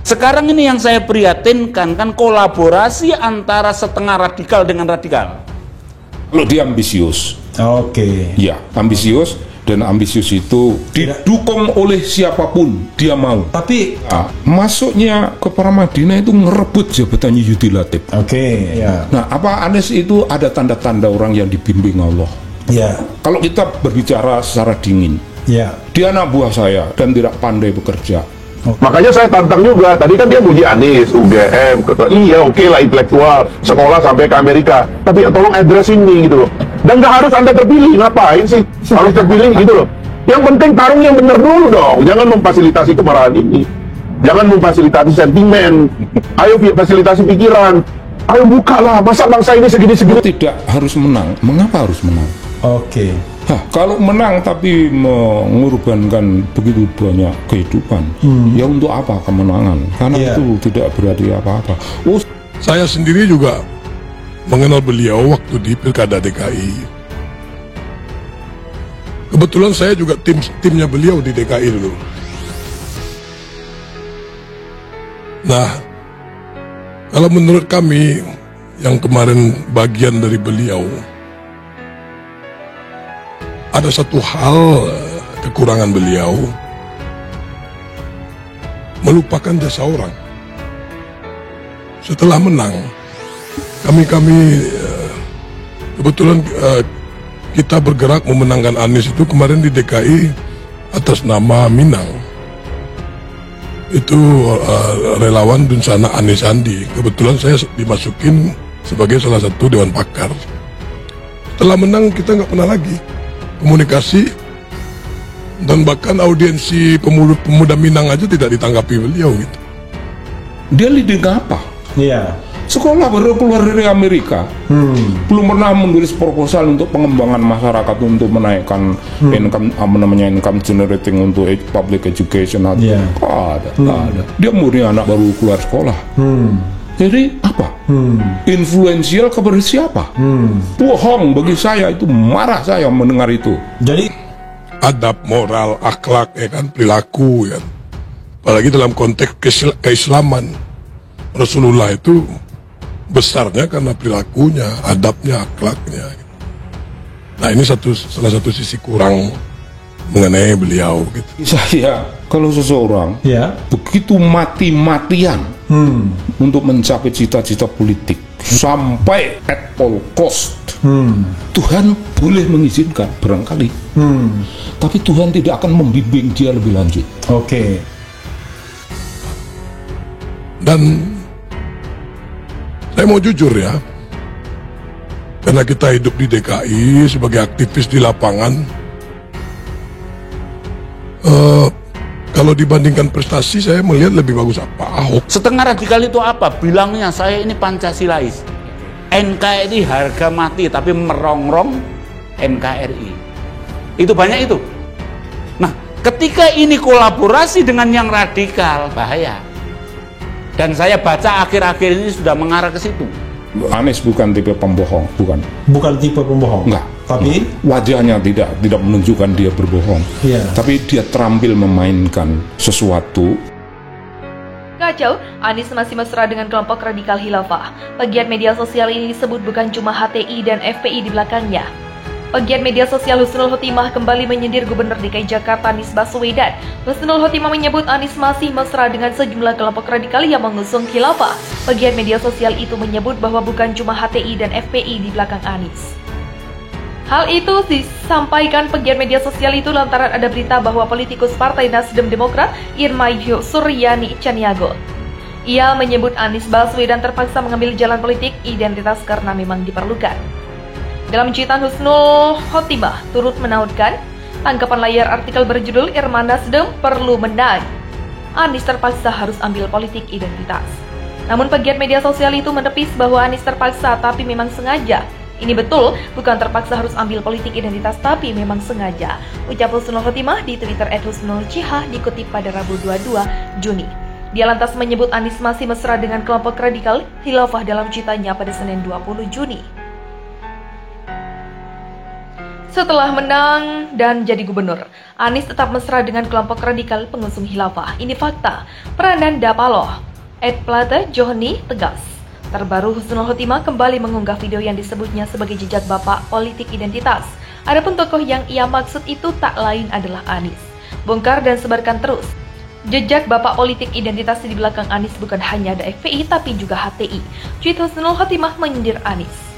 Sekarang ini yang saya prihatinkan kan kolaborasi antara setengah radikal dengan radikal. Kalau dia ambisius. Oke. Ya, ambisius, dan ambisius itu didukung oleh siapapun dia mau. Tapi masuknya ke Paramadina itu ngerebut jabatannya Yudi Latif. Oke, ya. Nah, apa Anies itu ada tanda-tanda orang yang dibimbing Allah. Ya. Kalau kita berbicara secara dingin, ya. Dia anak buah saya dan tidak pandai bekerja. Makanya saya tantang juga. Tadi kan dia muji Anies, UGM, iya oke lah intelektual, sekolah sampai ke Amerika. Tapi ya, tolong address ini gitu loh. Dan nggak harus Anda terpilih, ngapain sih harus terpilih gitu loh. Yang penting tarung yang benar dulu dong. Jangan memfasilitasi kemarahan ini. Jangan memfasilitasi sentimen. Ayo fasilitasi pikiran. Ayo bukalah, masa bangsa ini segini-segini. Tidak harus menang. Mengapa harus menang? Oke. Kalau menang tapi mengorbankan begitu banyak kehidupan, ya untuk apa kemenangan? Karena itu tidak berarti apa-apa. Saya sendiri juga mengenal beliau waktu di Pilkada DKI. Kebetulan saya juga timnya beliau di DKI dulu. Nah, kalau menurut kami yang kemarin bagian dari beliau, ada satu hal kekurangan beliau, melupakan jasa orang. Setelah menang, kami kebetulan kita bergerak memenangkan Anies itu kemarin di DKI atas nama Minang. Itu relawan Dunsana Anies Sandi. Kebetulan saya dimasukin sebagai salah satu dewan pakar. Setelah menang kita nggak pernah lagi komunikasi, dan bahkan audiensi pemuda Minang aja tidak ditanggapi beliau gitu. Dia leading apa? Iya. Sekolah baru keluar dari Amerika, belum pernah menulis proposal untuk pengembangan masyarakat untuk menaikkan income generating untuk public education. Ada. Dia murni anak baru keluar sekolah. Jadi apa? Influensial kepada siapa? Bohong bagi saya, itu marah saya mendengar itu. Jadi adab, moral, akhlak, ya kan, perilaku, ya. Apalagi dalam konteks keislaman, Rasulullah itu besarnya karena perilakunya, adabnya, akhlaknya. Nah, ini salah satu sisi kurang mengenai beliau gitu. Saya kalau seseorang begitu mati-matian untuk mencapai cita-cita politik sampai at all cost, Tuhan boleh mengizinkan barangkali, tapi Tuhan tidak akan membimbing dia lebih lanjut. Oke. Dan saya mau jujur ya, karena kita hidup di DKI sebagai aktivis di lapangan, kalau dibandingkan prestasi, saya melihat lebih bagus apa Ahok. Setengah radikal itu apa? Bilangnya saya ini Pancasilais. NKRI harga mati, tapi merongrong NKRI. Itu banyak itu. Nah, ketika ini kolaborasi dengan yang radikal, bahaya. Dan saya baca akhir-akhir ini sudah mengarah ke situ. Anies bukan tipe pembohong, bukan. Bukan tipe pembohong. Enggak. Tapi wajahnya tidak menunjukkan dia berbohong. Tapi dia terampil memainkan sesuatu. Kacau, Anies masih mesra dengan kelompok radikal Khilafah. Pegiat media sosial ini disebut bukan cuma HTI dan FPI di belakangnya. Pegiat media sosial Husnul Khotimah kembali menyindir Gubernur DKI Jakarta Anies Baswedan. Husnul Khotimah menyebut Anies masih mesra dengan sejumlah kelompok radikal yang mengusung khilafah. Pegiat media sosial itu menyebut bahwa bukan cuma HTI dan FPI di belakang Anies. Hal itu disampaikan pegiat media sosial itu lantaran ada berita bahwa politikus Partai Nasdem Demokrat Irma Suryani Caniago. Ia menyebut Anies Baswedan terpaksa mengambil jalan politik identitas karena memang diperlukan. Dalam cuitan Husnul Khotimah turut menautkan tangkapan layar artikel berjudul Irma Nasdem perlu menang. Anies terpaksa harus ambil politik identitas. Namun pegiat media sosial itu menepis bahwa Anies terpaksa tapi memang sengaja. Ini betul, bukan terpaksa harus ambil politik identitas tapi memang sengaja. Ucap Husnul Khotimah di Twitter @husnulchihah dikutip pada Rabu 22 Juni. Dia lantas menyebut Anies masih mesra dengan kelompok radikal Khilafah dalam cuitannya pada Senin 20 Juni. Setelah menang dan jadi gubernur, Anies tetap mesra dengan kelompok radikal pengusung khilafah. Ini fakta. Prananda Paloh, Ed Plate Johni tegas. Terbaru, Husnul Khotimah kembali mengunggah video yang disebutnya sebagai jejak bapak politik identitas. Adapun tokoh yang ia maksud itu tak lain adalah Anies. Bongkar dan sebarkan terus. Jejak bapak politik identitas di belakang Anies bukan hanya ada FPI tapi juga HTI. Tweet Husnul Khotimah menyindir Anies.